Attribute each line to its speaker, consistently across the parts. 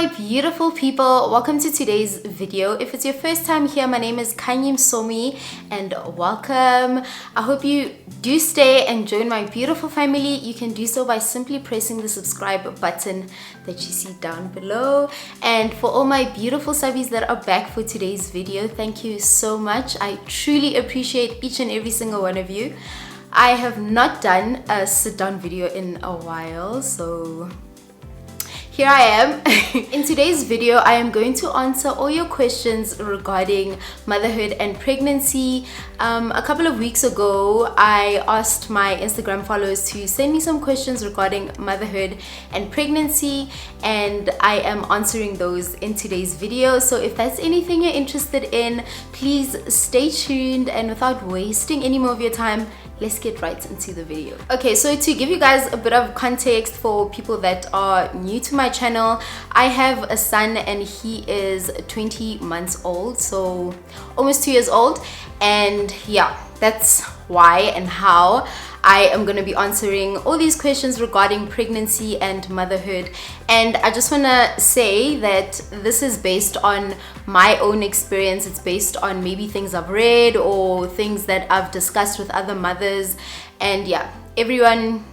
Speaker 1: my beautiful people, welcome to today's video. If it's your first time here, my name is Khanyi msomi and welcome. I hope you do stay and join my beautiful family. You can do so by simply pressing the subscribe button that you see down below. And for all my beautiful subbies that are back for today's video, thank you so much. I truly appreciate each and every single one of you. I have not done a sit down video in a while, so here I am. In today's video, I am going to answer all your questions regarding motherhood and pregnancy. A couple of weeks ago, I asked my Instagram followers to send me some questions regarding motherhood and pregnancy, and I am answering those in today's video. So if that's anything you're interested in, please stay tuned, and without wasting any more of your time, let's get right into the video. Okay, so to give you guys a bit of context for people that are new to my channel, I have a son and he is 20 months old, so almost 2 years old. And yeah, that's why and how I am going to be answering all these questions regarding pregnancy and motherhood. And I just want to say that this is based on my own experience. It's based on maybe things I've read or things that I've discussed with other mothers. And yeah, everyone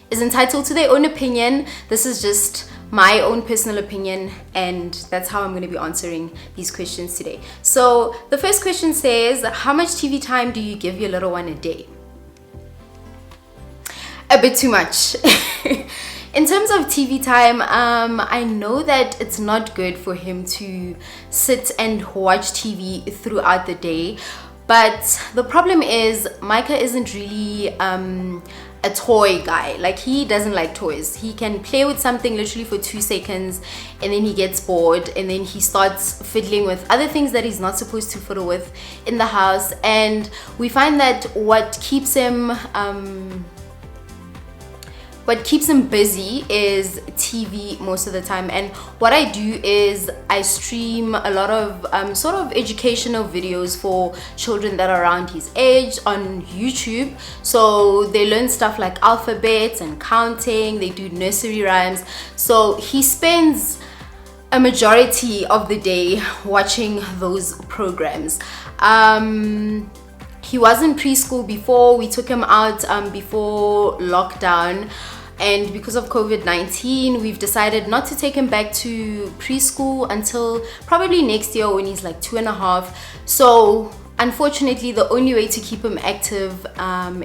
Speaker 1: is entitled to their own opinion. This is just my own personal opinion, and that's how I'm going to be answering these questions today. So the first question says, how much TV time do you give your little one a day? A bit too much. In terms of TV time, I know that it's not good for him to sit and watch TV throughout the day, but the problem is Micah isn't really a toy guy. Like, he doesn't like toys. He can play with something literally for 2 seconds and then he gets bored, and then he starts fiddling with other things that he's not supposed to fiddle with in the house. And we find that what keeps him busy is TV most of the time. And what I do is I stream a lot of sort of educational videos for children that are around his age on YouTube. So they learn stuff like alphabets and counting, they do nursery rhymes. So he spends a majority of the day watching those programs. He was in preschool before. We took him out before lockdown, and because of COVID-19 we've decided not to take him back to preschool until probably next year when he's like 2.5. So unfortunately the only way to keep him active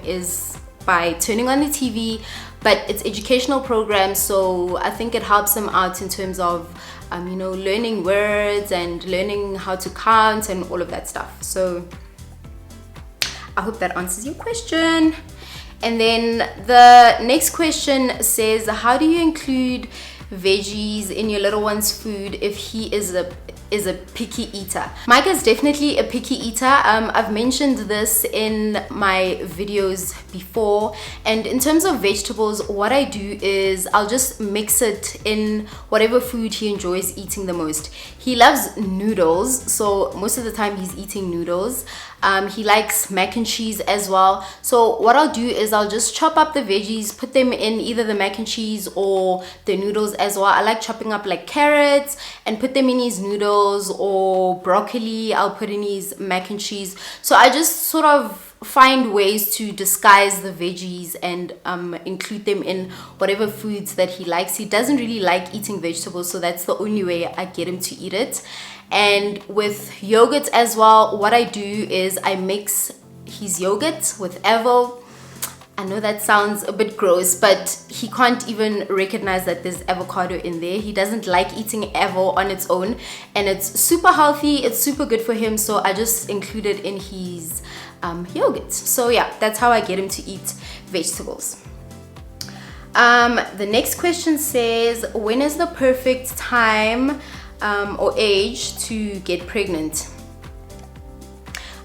Speaker 1: is by turning on the TV, but it's educational programs, so I think it helps him out in terms of you know, learning words and learning how to count and all of that stuff. So I hope that answers your question. And then the next question says, how do you include veggies in your little one's food if he is a picky eater? Micah is definitely a picky eater. I've mentioned this in my videos before, and in terms of vegetables, what I do is I'll just mix it in whatever food he enjoys eating the most. He loves noodles, so most of the time he's eating noodles. He likes mac and cheese as well. So what I'll do is I'll just chop up the veggies, put them in either the mac and cheese or the noodles as well. I like chopping up like carrots and put them in his noodles, or broccoli I'll put in his mac and cheese. So I just sort of find ways to disguise the veggies and include them in whatever foods that he likes. He doesn't really like eating vegetables, so that's the only way I get him to eat it. And with yogurt as well, what I do is I mix his yogurt with Evo. I know that sounds a bit gross, but he can't even recognize that there's avocado in there. He doesn't like eating Evo on its own, and it's super healthy, it's super good for him, so I just include it in his yogurt. So yeah, that's how I get him to eat vegetables. The next question says, when is the perfect time or age to get pregnant?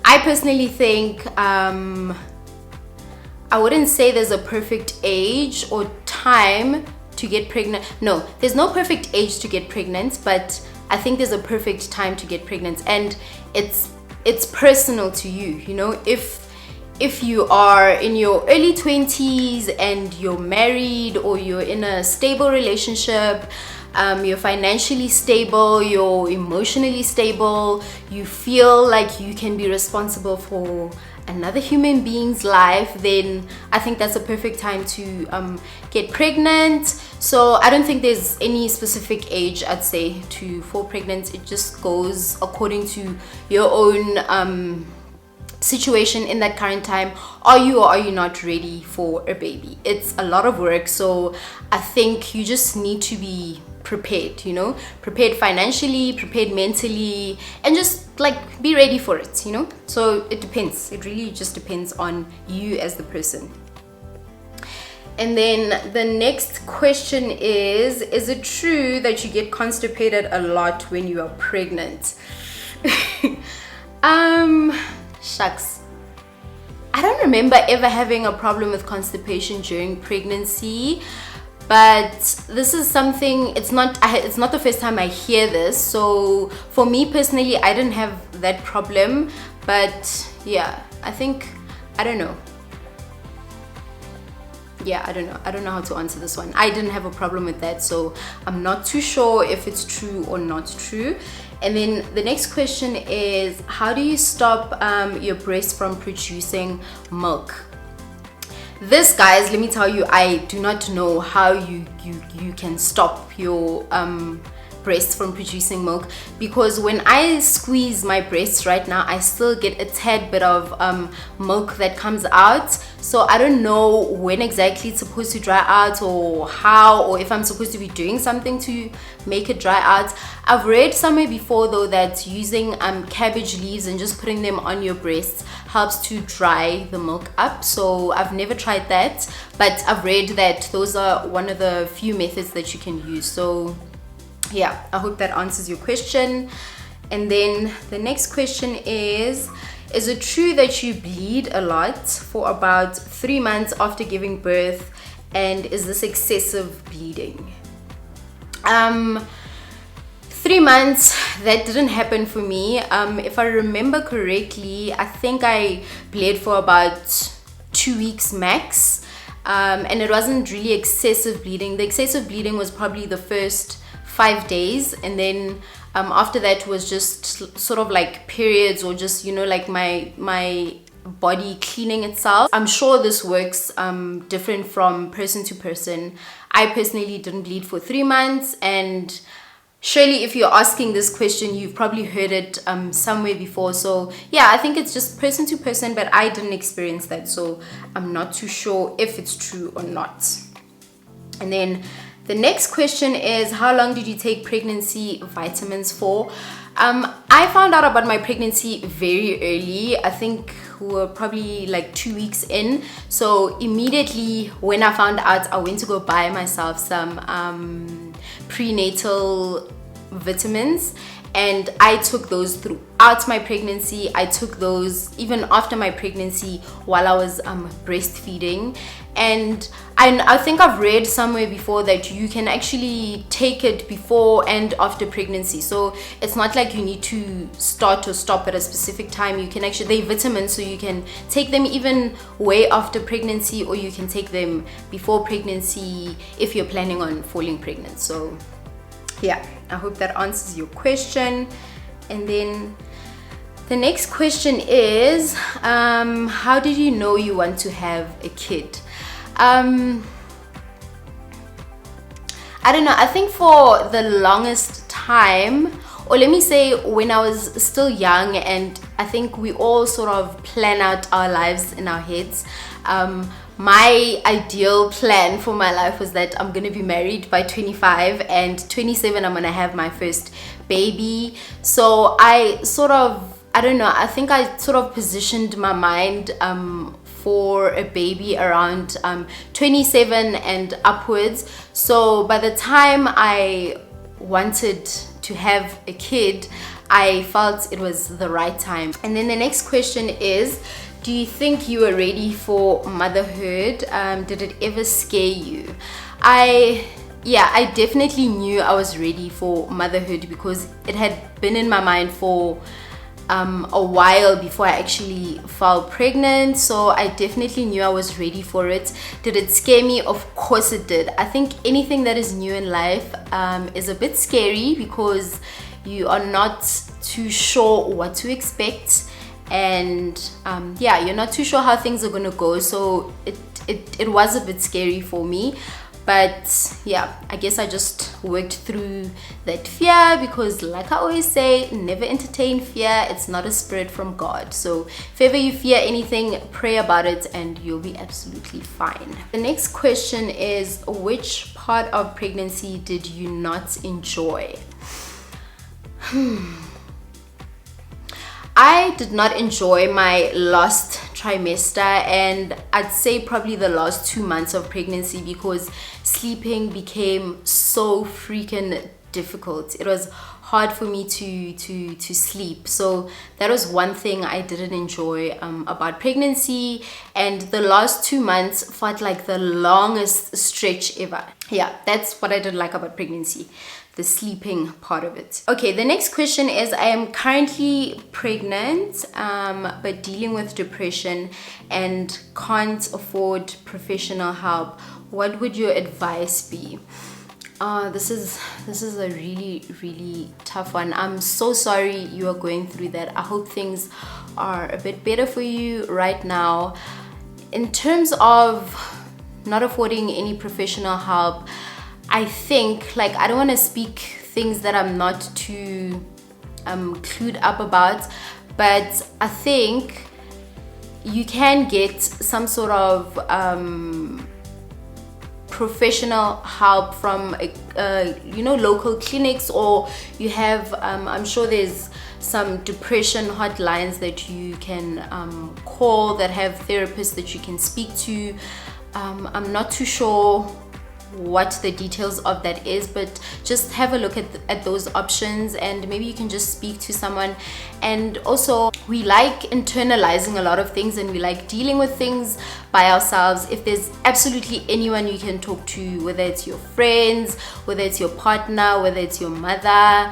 Speaker 1: I personally think I wouldn't say there's a perfect age or time to get pregnant. No, there's no perfect age to get pregnant, but I think there's a perfect time to get pregnant, and it's personal to you. You know, if you are in your early 20s and you're married or you're in a stable relationship, you're financially stable, you're emotionally stable, you feel like you can be responsible for another human being's life, then I think that's a perfect time to get pregnant. So I don't think there's any specific age, I'd say, to fall pregnant. It just goes according to your own situation in that current time. Are you or are you not ready for a baby? It's a lot of work, so I think you just need to be prepared, you know, prepared financially, prepared mentally, and just like be ready for it, you know. So it depends, it really just depends on you as the person. And then the next question is it true that you get constipated a lot when you are pregnant? Shucks, I don't remember ever having a problem with constipation during pregnancy, but this is something, it's not the first time I hear this. So for me personally, I didn't have that problem, but yeah, I think, I don't know. Yeah, I don't know how to answer this one. I didn't have a problem with that, so I'm not too sure if it's true or not true. And then the next question is, how do you stop your breast from producing milk? This, guys, let me tell you, I do not know how you can stop your breast from producing milk, because when I squeeze my breasts right now, I still get a tad bit of milk that comes out. So I don't know when exactly it's supposed to dry out, or how, or if I'm supposed to be doing something to make it dry out. I've read somewhere before though that using cabbage leaves and just putting them on your breasts helps to dry the milk up. So I've never tried that, but I've read that those are one of the few methods that you can use. So yeah, I hope that answers your question. And then the next question is it true that you bleed a lot for about 3 months after giving birth, and is this excessive bleeding? 3 months, that didn't happen for me. If I remember correctly, I think I bled for about 2 weeks max, and it wasn't really excessive bleeding. The excessive bleeding was probably the first 5 days, and then after that was just sort of like periods, or just, you know, like my body cleaning itself. I'm sure this works different from person to person. I personally didn't bleed for 3 months, and surely if you're asking this question, you've probably heard it somewhere before. So yeah, I think it's just person to person, but I didn't experience that, so I'm not too sure if it's true or not. And then the next question is, how long did you take pregnancy vitamins for? I found out about my pregnancy very early. I think we were probably like 2 weeks in. So immediately when I found out, I went to go buy myself some prenatal vitamins, and I took those throughout my pregnancy. I took those even after my pregnancy while I was breastfeeding. And I think I've read somewhere before that you can actually take it before and after pregnancy. So it's not like you need to start or stop at a specific time. You can actually, they're vitamins, so you can take them even way after pregnancy, or you can take them before pregnancy if you're planning on falling pregnant. So yeah, I hope that answers your question. And then the next question is, how did you know you want to have a kid? I don't know. I think for the longest time, or let me say when I was still young, and I think we all sort of plan out our lives in our heads. My ideal plan for my life was that I'm gonna be married by 25, and 27 I'm gonna have my first baby. So I don't know, I think I sort of positioned my mind for a baby around 27 and upwards. So by the time I wanted to have a kid, I felt it was the right time. And then the next question is, do you think you were ready for motherhood? Did it ever scare you? I definitely knew I was ready for motherhood, because it had been in my mind for a while before I actually fell pregnant, so I definitely knew I was ready for it. Did it scare me? Of course it did. I think anything that is new in life is a bit scary because you are not too sure what to expect, and yeah, you're not too sure how things are gonna go, so it was a bit scary for me. But yeah, I guess I just worked through that fear, because like I always say, never entertain fear. It's not a spirit from God. So if ever you fear anything, pray about it and you'll be absolutely fine. The next question is, which part of pregnancy did you not enjoy? I did not enjoy my last trimester, and I'd say probably the last 2 months of pregnancy, because sleeping became so freaking difficult. It was hard for me to sleep, so that was one thing I didn't enjoy about pregnancy. And the last 2 months felt like the longest stretch ever. Yeah, that's what I didn't like about pregnancy, the sleeping part of it. Okay, the next question is, I am currently pregnant but dealing with depression and can't afford professional help. What would your advice be? This is a really tough one. I'm so sorry you are going through that. I hope things are a bit better for you right now. In terms of not affording any professional help, I think, like, I don't want to speak things that I'm not too clued up about, but I think you can get some sort of professional help from local clinics, or you have I'm sure there's some depression hotlines that you can call that have therapists that you can speak to. I'm not too sure what the details of that is, but just have a look at those options, and maybe you can just speak to someone. And also, we like internalizing a lot of things, and we like dealing with things by ourselves. If there's absolutely anyone you can talk to, whether it's your friends, whether it's your partner, whether it's your mother,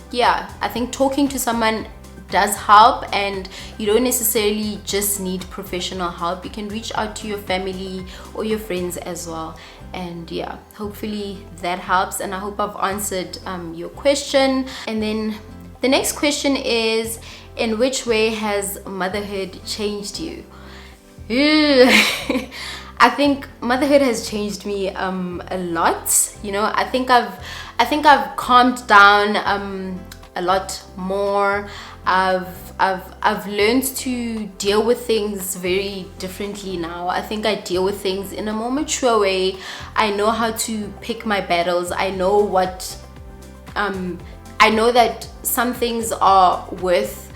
Speaker 1: yeah, I think talking to someone does help, and you don't necessarily just need professional help. You can reach out to your family or your friends as well. And yeah, hopefully that helps, and I hope I've answered your question. And then the next question is, in which way has motherhood changed you? I think motherhood has changed me a lot. You know, I think I've calmed down a lot more. I've learned to deal with things very differently now. I think I deal with things in a more mature way. I know how to pick my battles. I know what I know that some things are worth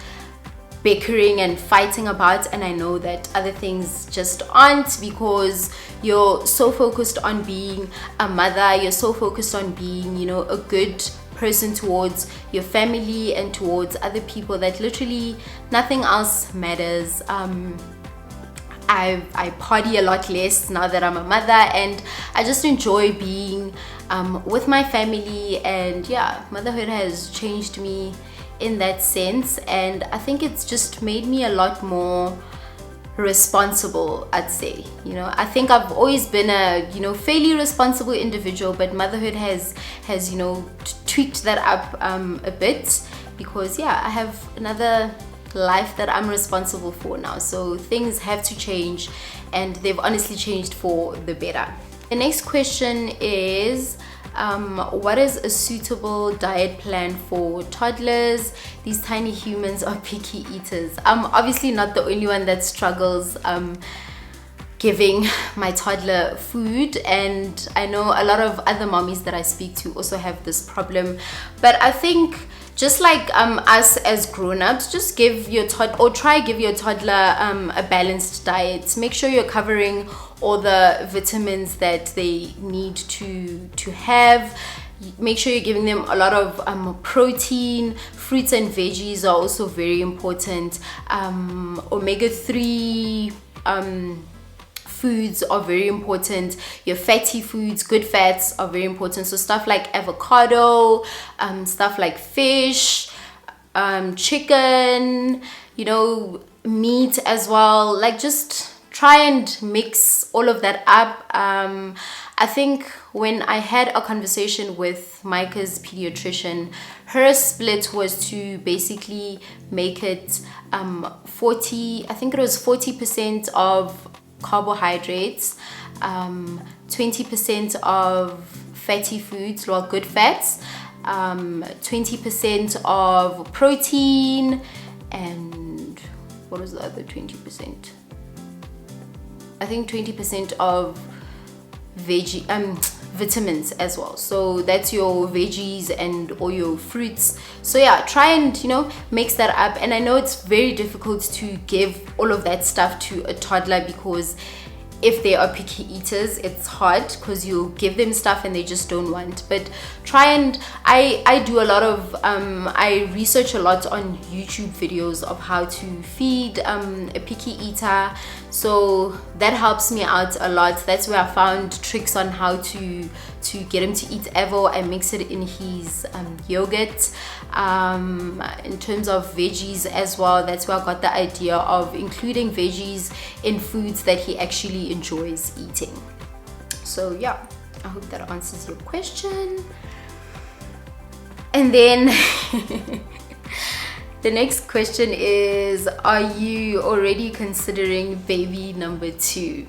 Speaker 1: bickering and fighting about, and I know that other things just aren't, because you're so focused on being a mother, you're so focused on being, you know, a good person towards your family and towards other people, that literally nothing else matters. I party a lot less now that I'm a mother, and I just enjoy being with my family. And yeah, motherhood has changed me in that sense, and I think it's just made me a lot more responsible, I'd say. You know, I think I've always been a, you know, fairly responsible individual, but motherhood has you know, tweaked that up a bit, because yeah, I have another life that I'm responsible for now, so things have to change, and they've honestly changed for the better. The next question is, what is a suitable diet plan for toddlers? These tiny humans are picky eaters. I'm obviously not the only one that struggles giving my toddler food, and I know a lot of other mommies that I speak to also have this problem. But I think, just like us as grown-ups, just give your try give your toddler a balanced diet. Make sure you're covering all the vitamins that they need to have. Make sure you're giving them a lot of protein. Fruits and veggies are also very important. Omega-3 foods are very important. Your fatty foods, good fats, are very important. So stuff like avocado, stuff like fish, chicken, you know, meat as well. Like, just try and mix all of that up. I think when I had a conversation with Micah's pediatrician, her split was to basically make it 40% of carbohydrates, 20% of fatty foods, well, good fats, 20% of protein, and what was the other 20%? I think 20% of vitamins as well. So that's your veggies and all your fruits. So yeah, try and, you know, mix that up. And I know it's very difficult to give all of that stuff to a toddler, because if they are picky eaters, it's hard because you give them stuff and they just don't want. But try and I do a lot of I research a lot on YouTube videos of how to feed a picky eater, so that helps me out a lot. That's where I found tricks on how to get him to eat Evo. I mix it in his yogurt. In terms of veggies as well, that's where I got the idea of including veggies in foods that he actually enjoys eating. So yeah, I hope that answers your question. And then the next question is, are you already considering baby number 2?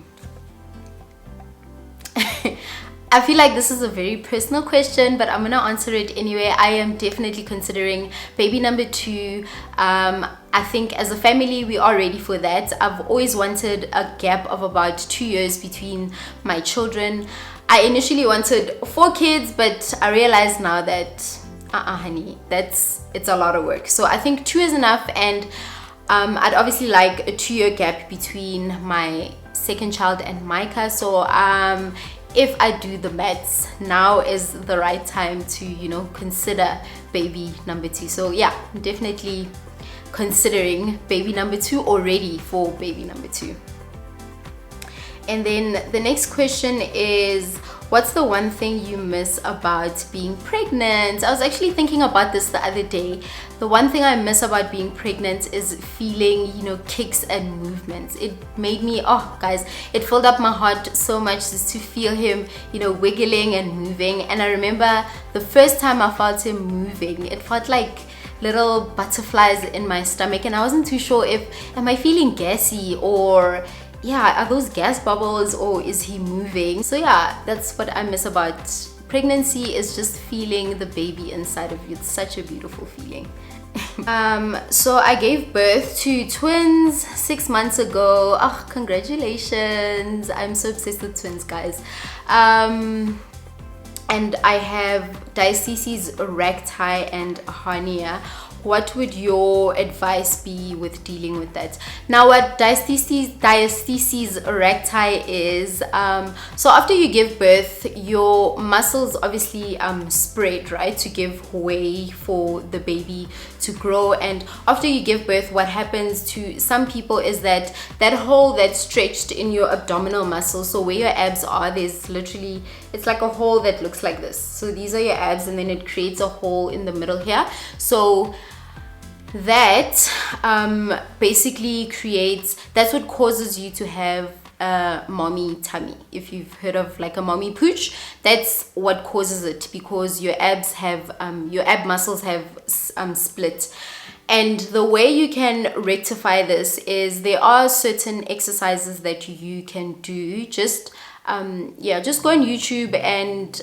Speaker 1: I feel like this is a very personal question, but I'm gonna answer it anyway. I am definitely considering baby number 2. I think as a family we are ready for that. I've always wanted a gap of about 2 years between my children. I initially wanted 4 kids, but I realized now that honey, it's a lot of work. So I think 2 is enough, and I'd obviously like a 2-year gap between my second child and Micah. So if I do the maths, now is the right time to, you know, consider baby number 2. So yeah, I'm definitely considering baby number 2, or ready for baby number 2. And then the next question is, what's the one thing you miss about being pregnant? I was actually thinking about this the other day. The one thing I miss about being pregnant is feeling, you know, kicks and movements. It made me, oh guys, it filled up my heart so much just to feel him, you know, wiggling and moving. And I remember the first time I felt him moving, it felt like little butterflies in my stomach, and I wasn't too sure if, am I feeling gassy, or yeah, are those gas bubbles, or is he moving? So yeah, that's what I miss about pregnancy, is just feeling the baby inside of you. It's such a beautiful feeling. So I gave birth to twins 6 months ago. Oh, congratulations. I'm so obsessed with twins, guys. And I have diastasis, recti, and hernia. What would your advice be with dealing with that? Now, what diastasis recti is, so after you give birth, your muscles obviously spread, right, to give way for the baby to grow. And after you give birth, what happens to some people is that hole that's stretched in your abdominal muscle, so where your abs are, there's literally, it's like a hole that looks like this. So these are your abs, and then it creates a hole in the middle here. So that basically creates, that's what causes you to have a mommy tummy. If you've heard of like a mommy pooch, that's what causes it, because your abs have your ab muscles have split. And the way you can rectify this is, there are certain exercises that you can do. Just just go on YouTube and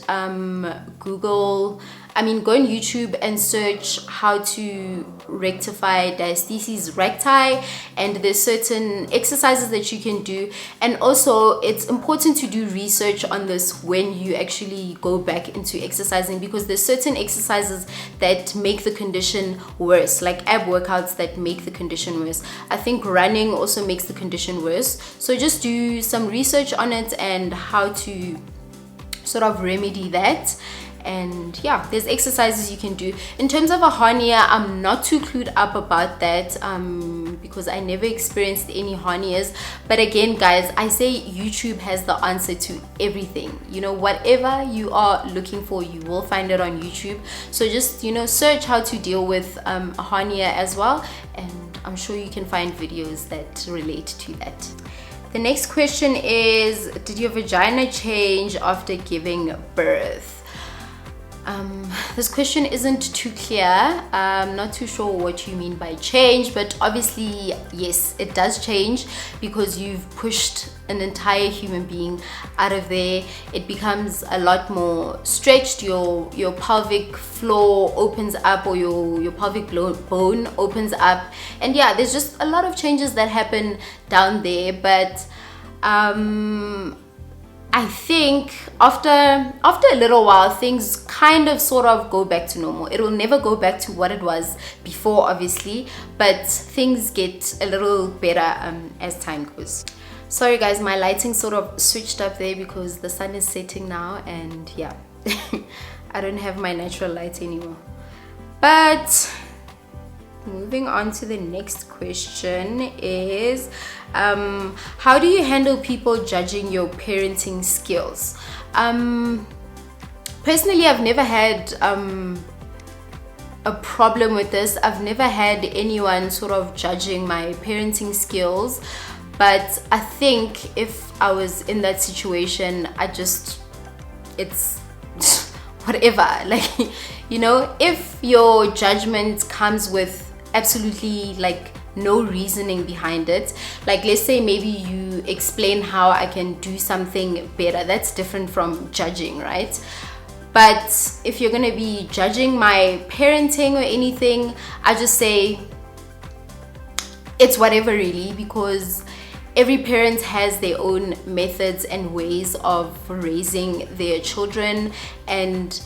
Speaker 1: go on YouTube and search how to rectify diastasis recti, and there's certain exercises that you can do. And also, it's important to do research on this when you actually go back into exercising, because there's certain exercises that make the condition worse, like ab workouts that make the condition worse. I think running also makes the condition worse. So just do some research on it and how to sort of remedy that. And yeah, there's exercises you can do. In terms of a hernia, I'm not too clued up about that because I never experienced any hernias. But again, guys, I say YouTube has the answer to everything. You know, whatever you are looking for, you will find it on YouTube. So just, you know, search how to deal with a hernia as well, and I'm sure you can find videos that relate to that. The next question is, did your vagina change after giving birth? This question isn't too clear. I'm not too sure what you mean by change, but obviously yes, it does change because you've pushed an entire human being out of there. It becomes a lot more stretched. Your pelvic floor opens up, or your pelvic bone opens up, and yeah, there's just a lot of changes that happen down there. But I think after a little while, things kind of sort of go back to normal. It will never go back to what it was before, obviously, but things get a little better as time goes. Sorry guys, my lighting sort of switched up there because the sun is setting now, and yeah, I don't have my natural light anymore. But moving on to the next question is, how do you handle people judging your parenting skills? Personally, I've never had a problem with this. I've never had anyone sort of judging my parenting skills, but I think if I was in that situation, it's whatever. Like, you know, if your judgment comes with absolutely like no reasoning behind it, like let's say maybe you explain how I can do something better, that's different from judging, right? But if you're gonna be judging my parenting or anything, I just say it's whatever really, because every parent has their own methods and ways of raising their children, and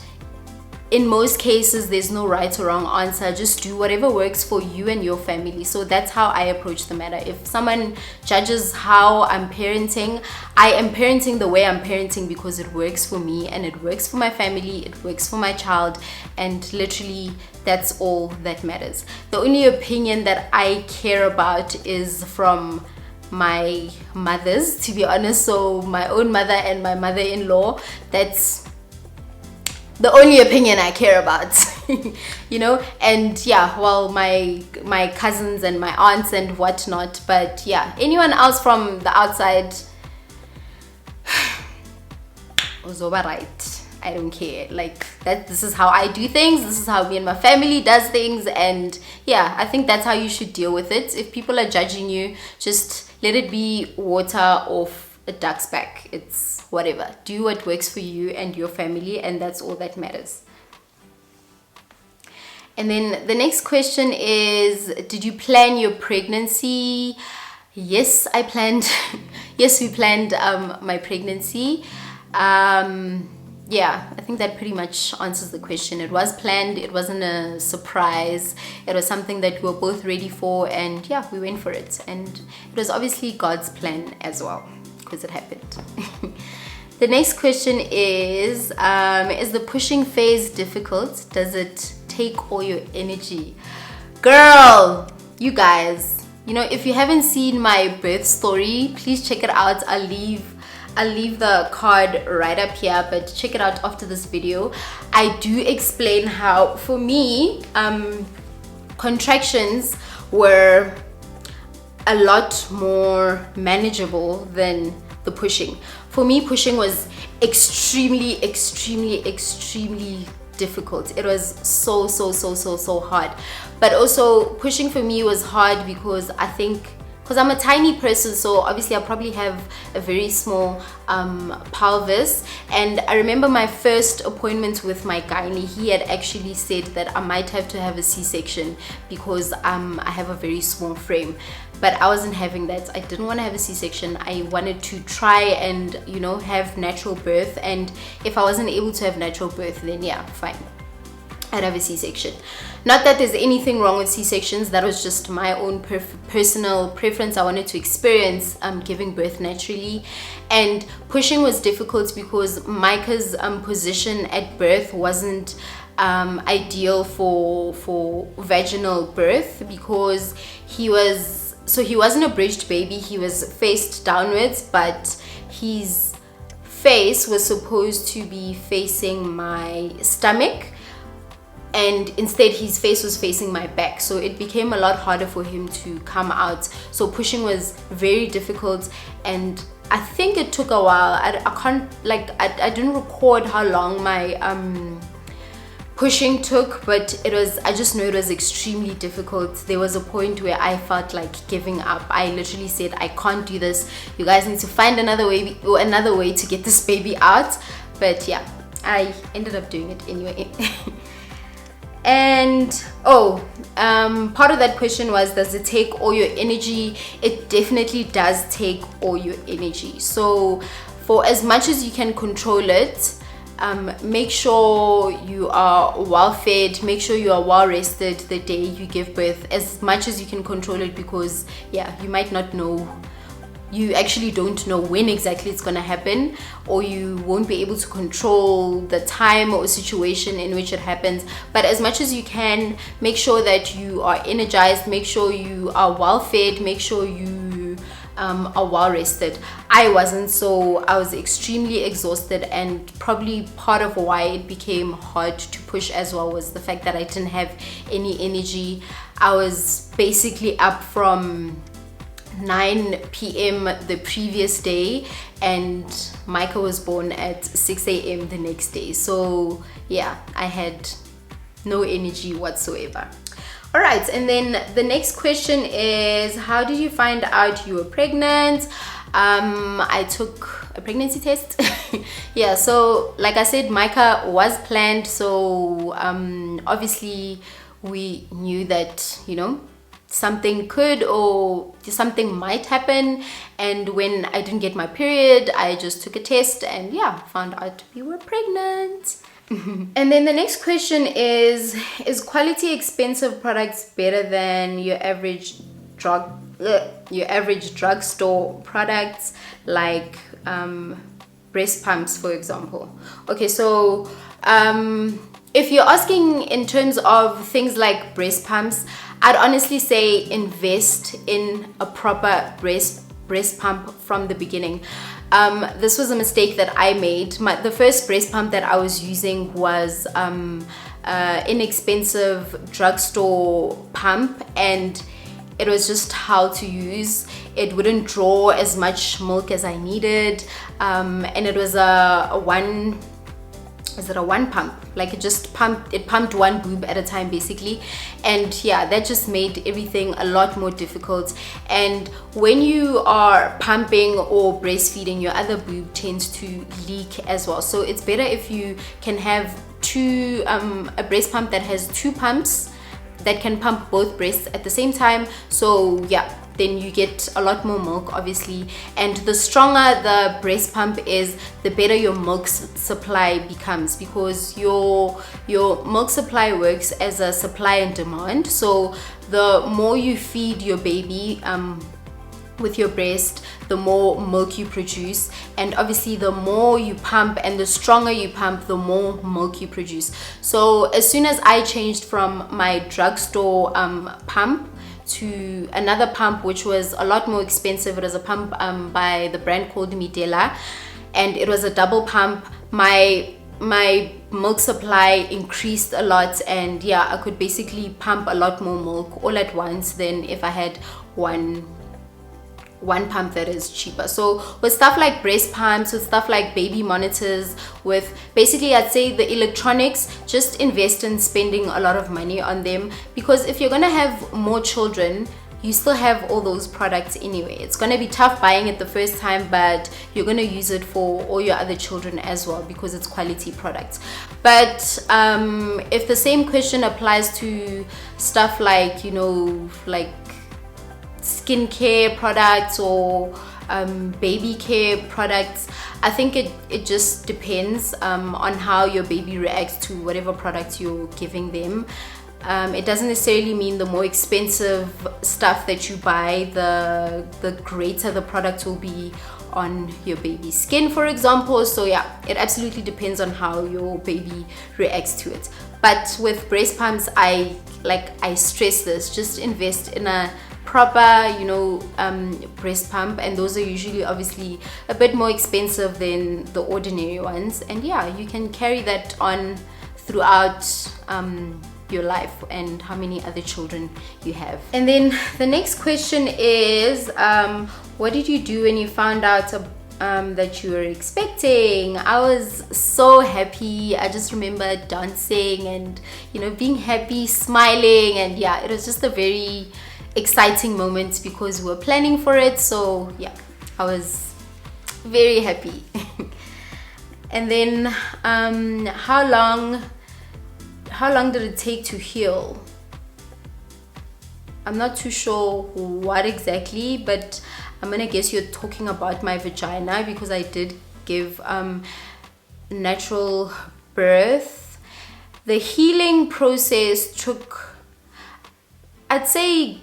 Speaker 1: in most cases there's no right or wrong answer. Just do whatever works for you and your family. So that's how I approach the matter. If someone judges how I'm parenting, I am parenting the way I'm parenting because it works for me and it works for my family, it works for my child, and literally that's all that matters. The only opinion that I care about is from my mothers, to be honest. So my own mother and my mother-in-law, that's the only opinion I care about. You know, and yeah, well, my cousins and my aunts and whatnot, but yeah, anyone else from the outside was over right. I don't care. Like that, this is how I do things, this is how me and my family does things, and yeah, I think that's how you should deal with it. If people are judging you, just let it be water off a duck's back. It's whatever. Do what works for you and your family, and that's all that matters. And then the next question is, did you plan your pregnancy? Yes, I planned. Yes, we planned my pregnancy. Yeah, I think that pretty much answers the question. It was planned. It wasn't a surprise. It was something that we were both ready for, and yeah, we went for it. And it was obviously God's plan as well, because it happened. The next question is the pushing phase difficult? Does it take all your energy? Girl, you guys, you know, if you haven't seen my birth story, please check it out. I'll leave the card right up here, but check it out after this video. I do explain how, for me, contractions were a lot more manageable than the pushing. For me, pushing was extremely difficult. It was so hard. But also pushing for me was hard because I think, because I'm a tiny person, so obviously I probably have a very small pelvis. And I remember my first appointment with my gynae, he had actually said that I might have to have a C-section because I have a very small frame. But I wasn't having that. I didn't want to have a C-section. I wanted to try and, you know, have natural birth. And if I wasn't able to have natural birth, then yeah, fine. I'd have a C-section. Not that there's anything wrong with C-sections, that was just my own personal preference. I wanted to experience giving birth naturally. And pushing was difficult because Micah's position at birth wasn't ideal for vaginal birth, because he wasn't a bridged baby, he was faced downwards, but his face was supposed to be facing my stomach, and instead his face was facing my back, so it became a lot harder for him to come out. So pushing was very difficult, and I think it took a while. I didn't record how long my pushing took, but I just know it was extremely difficult. There was a point where I felt like giving up. I literally said, I can't do this, you guys need to find another way to get this baby out. But yeah, I ended up doing it anyway. And part of that question was, does it take all your energy? It definitely does take all your energy. So for as much as you can control it, make sure you are well fed, make sure you are well rested the day you give birth, as much as you can control it, because yeah, you might not know, you actually don't know when exactly it's gonna happen, or you won't be able to control the time or situation in which it happens. But as much as you can, make sure that you are energized, make sure you are well fed, make sure you are well rested. I wasn't, so I was extremely exhausted, and probably part of why it became hard to push as well was the fact that I didn't have any energy. I was basically up from 9 p.m. the previous day, and Micah was born at 6 a.m. the next day. So yeah, I had no energy whatsoever. All right, and then the next question is, how did you find out you were pregnant? I took a pregnancy test. Yeah, so like I said, Micah was planned, so obviously we knew that, you know, something could or something might happen. And when I didn't get my period, I just took a test and yeah, found out we were pregnant. And then the next question is quality expensive products better than your average drugstore products, like breast pumps, for example? Okay, so if you're asking in terms of things like breast pumps, I'd honestly say invest in a proper breast pump from the beginning. This was a mistake that I made. The first breast pump that I was using was inexpensive drugstore pump, and it was just how to use. It wouldn't draw as much milk as I needed, and it was a one pump, like it pumped one boob at a time basically. And yeah, that just made everything a lot more difficult. And when you are pumping or breastfeeding, your other boob tends to leak as well. So it's better if you can have a breast pump that has two pumps that can pump both breasts at the same time. So yeah, then you get a lot more milk, obviously. And the stronger the breast pump is, the better your milk supply becomes, because your milk supply works as a supply and demand. So the more you feed your baby with your breast, the more milk you produce, and obviously the more you pump and the stronger you pump, the more milk you produce. So as soon as I changed from my drugstore pump to another pump, which was a lot more expensive, it was a pump by the brand called Midela, and it was a double pump, my milk supply increased a lot, and yeah, I could basically pump a lot more milk all at once than if I had one pump that is cheaper. So with stuff like breast pumps, with stuff like baby monitors, with basically I'd say the electronics, just invest in spending a lot of money on them, because if you're gonna have more children, you still have all those products anyway. It's gonna be tough buying it the first time, but you're gonna use it for all your other children as well, because it's quality products. But if the same question applies to stuff like, you know, like skincare products or baby care products. I think it just depends on how your baby reacts to whatever products you're giving them. It doesn't necessarily mean the more expensive stuff that you buy, the greater the product will be on your baby's skin, for example. So yeah, it absolutely depends on how your baby reacts to it. But with breast pumps, I stress this, just invest in a proper, you know, breast pump, and those are usually obviously a bit more expensive than the ordinary ones. And yeah, you can carry that on throughout your life and how many other children you have. And then the next question is, what did you do when you found out that you were expecting? I was so happy. I just remember dancing and, you know, being happy, smiling, and yeah, it was just a very exciting moment because we were planning for it. So yeah, I was very happy. And then how long did it take to heal? I'm not too sure what exactly, but I'm gonna guess you're talking about my vagina, because I did give natural birth. The healing process took, I'd say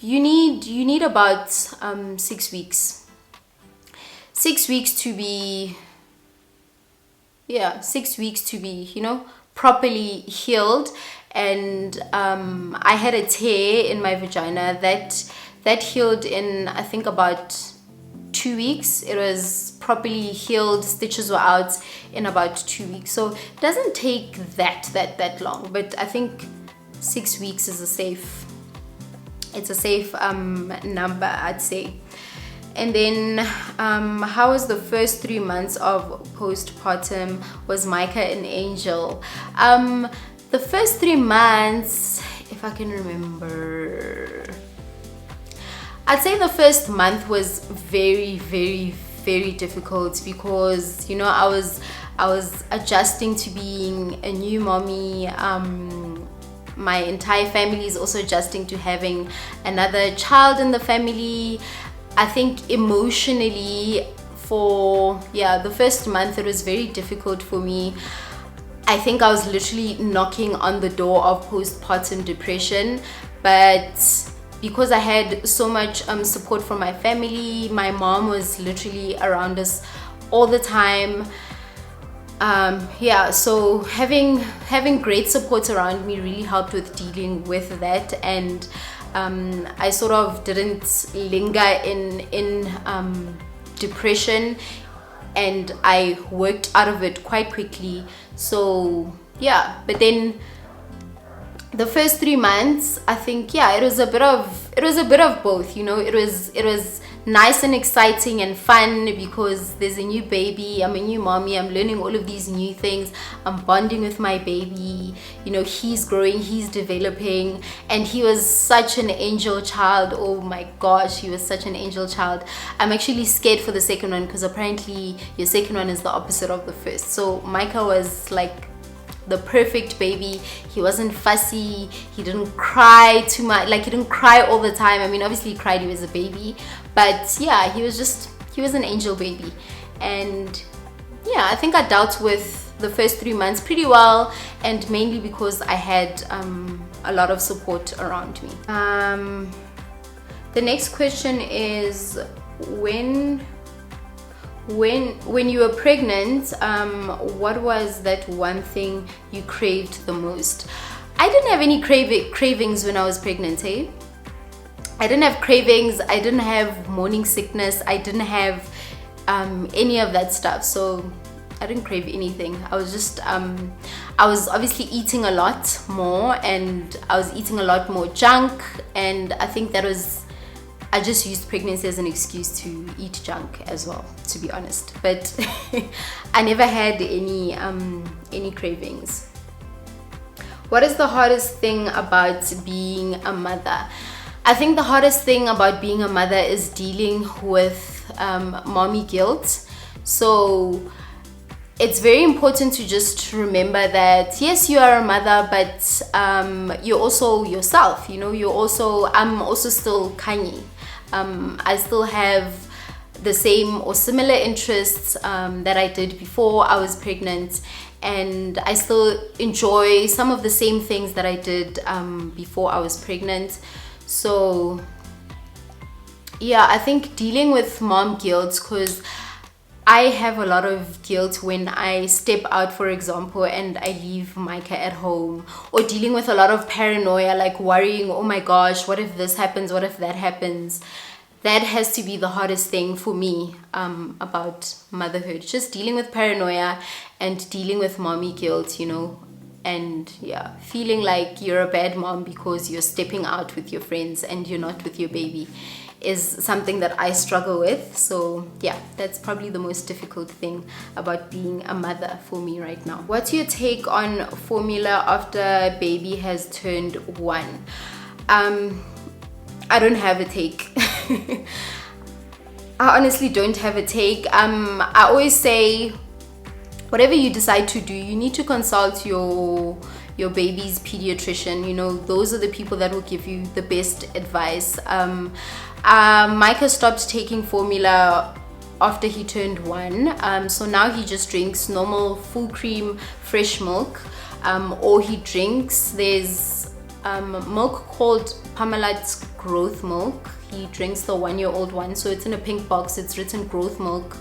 Speaker 1: you need about 6 weeks. 6 weeks to be, yeah, 6 weeks to be, you know, properly healed. And I had a tear in my vagina that healed in, I think, about 2 weeks. It was properly healed, stitches were out in about 2 weeks. So it doesn't take that long, but I think 6 weeks is a safe number, I'd say. And then how was the first 3 months of postpartum? Was Micah an angel? The first 3 months, if I can remember, I'd say the first month was very, very, very difficult, because, you know, I was adjusting to being a new mommy. My entire family is also adjusting to having another child in the family. I think emotionally, for the first month, it was very difficult for me. I think I was literally knocking on the door of postpartum depression, but because I had so much support from my family, my mom was literally around us all the time. So having great support around me really helped with dealing with that. And I sort of didn't linger in depression, and I worked out of it quite quickly. So yeah, but then the first 3 months, I think, yeah, it was a bit of both, you know. It was nice and exciting and fun because there's a new baby, I'm a new mommy, I'm learning all of these new things, I'm bonding with my baby, you know, he's growing, he's developing, and he was such an angel child. Oh my gosh, he was such an angel child. I'm actually scared for the second one, because apparently your second one is the opposite of the first. So Micah was like the perfect baby. He wasn't fussy, he didn't cry too much, like he didn't cry all the time. I mean, obviously he cried, he was a baby, but yeah, he was an angel baby. And yeah, I think I dealt with the first 3 months pretty well, and mainly because I had a lot of support around me. The next question is, when you were pregnant, what was that one thing you craved the most? I didn't have any cravings when I was pregnant, eh? I didn't have cravings, I didn't have morning sickness, I didn't have any of that stuff. So I didn't crave anything. I was just I was obviously eating a lot more, and I was eating a lot more junk, and I think that was, I just used pregnancy as an excuse to eat junk as well, to be honest. But I never had any cravings. What is the hardest thing about being a mother? I think the hardest thing about being a mother is dealing with mommy guilt. So it's very important to just remember that yes, you are a mother, but you're also yourself, you know. I'm also still khanyi. I still have the same or similar interests that I did before I was pregnant, and I still enjoy some of the same things that I did before I was pregnant. So yeah, I think dealing with mom guilt, because I have a lot of guilt when I step out, for example, and I leave Micah at home, or dealing with a lot of paranoia, like worrying, oh my gosh, what if this happens, what if that happens. That has to be the hardest thing for me about motherhood, just dealing with paranoia and dealing with mommy guilt, you know. And yeah, feeling like you're a bad mom because you're stepping out with your friends and you're not with your baby is something that I struggle with. So yeah, that's probably the most difficult thing about being a mother for me right now. What's your take on formula after baby has turned 1? I don't have a take. I honestly don't have a take. I always say, whatever you decide to do, you need to consult your baby's pediatrician. You know, those are the people that will give you the best advice. Micah stopped taking formula after he turned 1, so now he just drinks normal full cream fresh milk, or he drinks, there's milk called Parmalat's growth milk. He drinks the 1-year-old one, so it's in a pink box, it's written growth milk,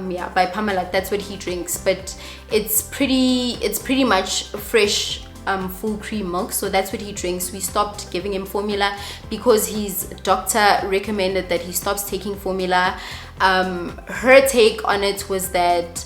Speaker 1: yeah, by Parmalat. That's what he drinks, but it's pretty much fresh full cream milk, so that's what he drinks. We stopped giving him formula because his doctor recommended that he stops taking formula. Her take on it was that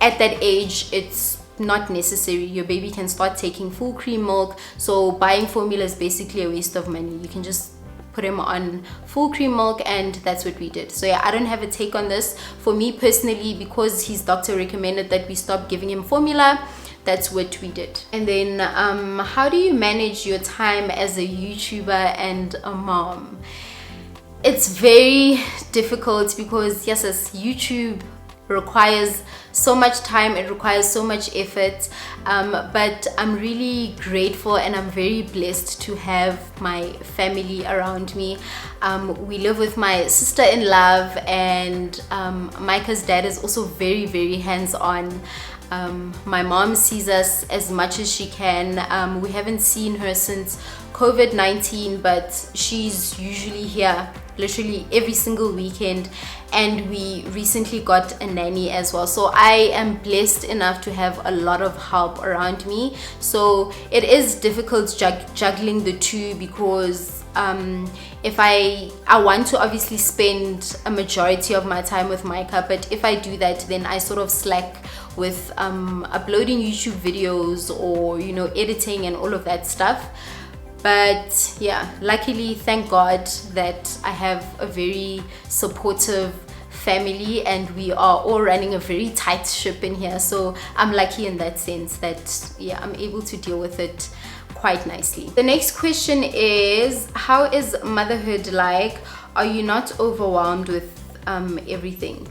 Speaker 1: at that age it's not necessary. Your baby can start taking full cream milk, so buying formula is basically a waste of money. You can just put him on full cream milk, and that's what we did. So yeah, I don't have a take on this. For me personally, because his doctor recommended that we stop giving him formula, that's what we did. And then how do you manage your time as a YouTuber and a mom? It's very difficult because yes, YouTube requires so much time, it requires so much effort, but I'm really grateful and I'm very blessed to have my family around me. We live with my sister-in-law, and Micah's dad is also very, very hands-on. My mom sees us as much as she can. We haven't seen her since COVID-19, but she's usually here literally every single weekend, and we recently got a nanny as well. So I am blessed enough to have a lot of help around me. So it is difficult juggling the two, because if I want to obviously spend a majority of my time with Micah, but if I do that, then I sort of slack with uploading YouTube videos, or you know, editing and all of that stuff. But yeah, luckily, thank God that I have a very supportive family, and we are all running a very tight ship in here. So I'm lucky in that sense that yeah, I'm able to deal with it quite nicely. The next question is, how is motherhood like? Are you not overwhelmed with everything?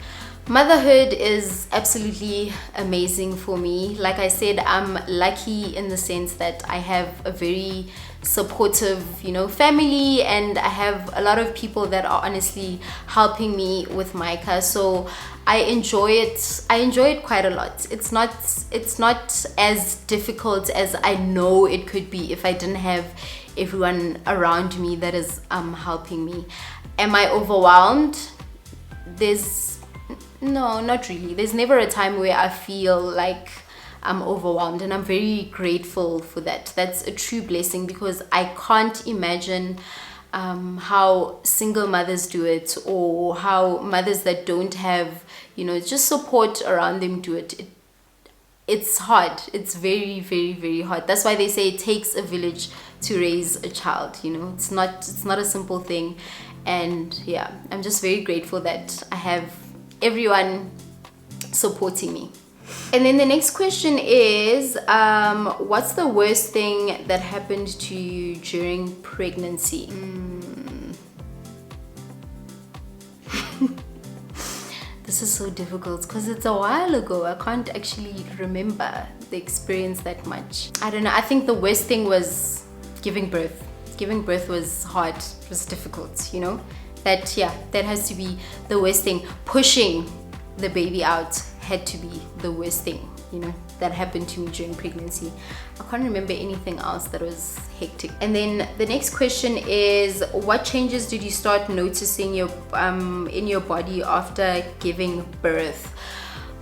Speaker 1: Motherhood is absolutely amazing for me. Like I said, I'm lucky in the sense that I have a very supportive, you know, family, and I have a lot of people that are honestly helping me with Micah. So I enjoy it. I enjoy it quite a lot. It's not as difficult as I know it could be if I didn't have everyone around me that is helping me. Am I overwhelmed? No, not really. There's never a time where I feel like I'm overwhelmed, and I'm very grateful for that. That's a true blessing, because I can't imagine how single mothers do it, or how mothers that don't have, you know, just support around them do it. It's hard. It's very, very, very hard. That's why they say it takes a village to raise a child. You know, it's not a simple thing. And yeah, I'm just very grateful that I have everyone supporting me. And then the next question is, what's the worst thing that happened to you during pregnancy? This is so difficult because it's a while ago. I can't actually remember the experience that much. I don't know. I think the worst thing was giving birth. Giving birth was hard. It was difficult, you know. that, yeah, that has to be the worst thing. Pushing the baby out had to be the worst thing, you know, that happened to me during pregnancy. I can't remember anything else that was hectic. And then the next question is, what changes did you start noticing in your body after giving birth?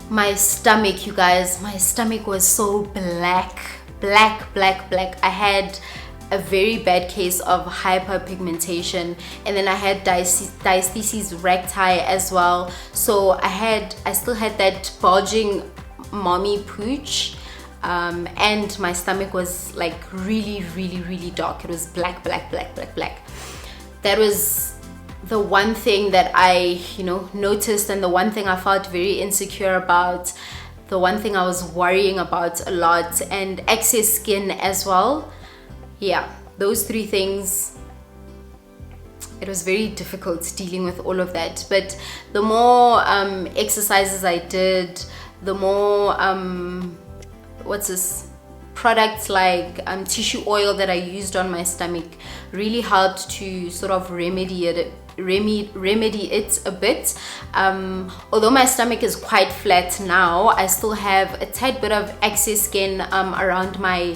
Speaker 1: My stomach, you guys, my stomach was so black. I had a very bad case of hyperpigmentation, and then I had diastasis recti as well. So I still had that bulging mommy pooch, and my stomach was like really dark. It was black. That was the one thing that I, you know, noticed, and the one thing I felt very insecure about, the one thing I was worrying about a lot, and excess skin as well. Yeah, those three things, it was very difficult dealing with all of that. But the more exercises I did, the more products like tissue oil that I used on my stomach really helped to sort of remedy it a bit. Although my stomach is quite flat now, I still have a tad bit of excess skin around my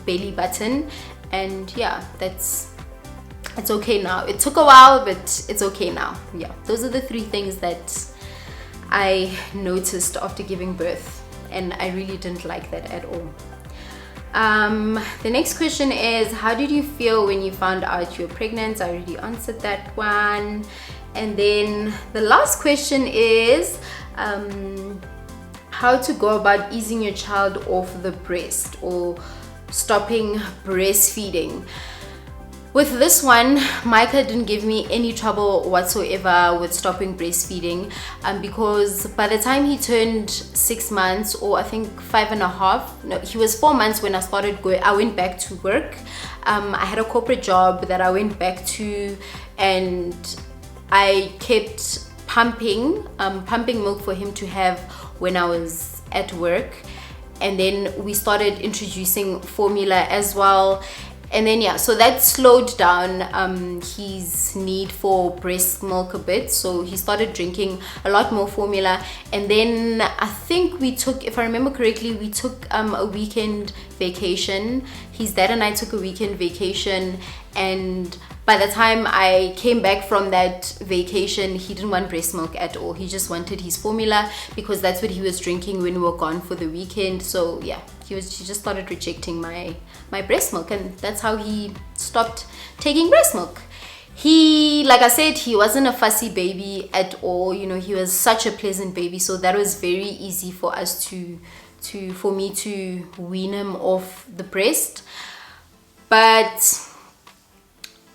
Speaker 1: belly button, and yeah, it's okay now. It took a while, but it's okay now. Yeah, those are the three things that I noticed after giving birth, and I really didn't like that at all. The next question is, how did you feel when you found out you were pregnant? I already answered that one. And then the last question is, how to go about easing your child off the breast or stopping breastfeeding. With this one, Micah didn't give me any trouble whatsoever with stopping breastfeeding, because by the time he turned 6 months, or I think 5.5, no, he was 4 months when I went back to work. I had a corporate job that I went back to, and I kept pumping milk for him to have when I was at work. And then we started introducing formula as well, and then yeah, so that slowed down his need for breast milk a bit. So he started drinking a lot more formula. And then I think we took, if I remember correctly, we took a weekend vacation. His dad and I took a weekend vacation, and by the time I came back from that vacation, he didn't want breast milk at all. He just wanted his formula, because that's what he was drinking when we were gone for the weekend. So yeah, he just started rejecting my breast milk, and that's how he stopped taking breast milk. He, like I said, he wasn't a fussy baby at all. You know, he was such a pleasant baby, so that was very easy for us for me to wean him off the breast. But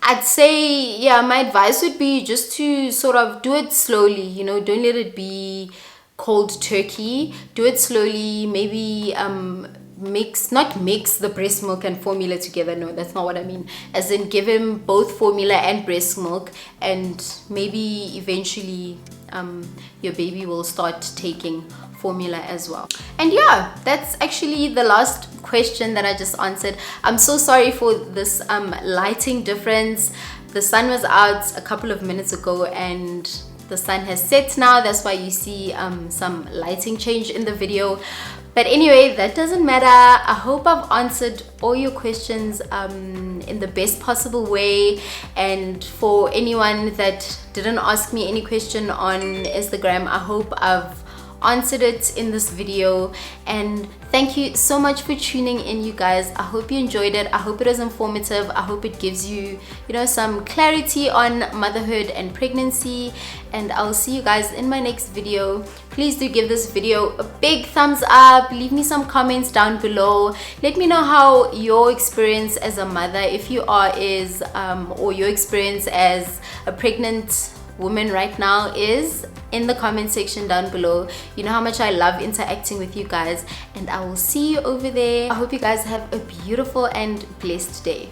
Speaker 1: I'd say, yeah, my advice would be just to sort of do it slowly, you know, don't let it be cold turkey. Do it slowly, maybe not mix the breast milk and formula together. No, that's not what I mean. As in, give him both formula and breast milk, and maybe eventually your baby will start taking formula as well. And yeah, that's actually the last question that I just answered. I'm so sorry for this lighting difference. The sun was out a couple of minutes ago, and the sun has set now. That's why you see some lighting change in the video. But anyway, that doesn't matter. I hope I've answered all your questions in the best possible way. And for anyone that didn't ask me any question on Instagram, I hope I've answered it in this video. And thank you so much for tuning in, you guys. I hope you enjoyed it. I hope it was informative. I hope it gives you, you know, some clarity on motherhood and pregnancy. And I'll see you guys in my next video. Please do give this video a big thumbs up. Leave me some comments down below. Let me know how your experience as a mother, if you are, is, or your experience as a pregnant woman right now is, in the comment section down below. You know how much I love interacting with you guys, and I will see you over there. I hope you guys have a beautiful and blessed day.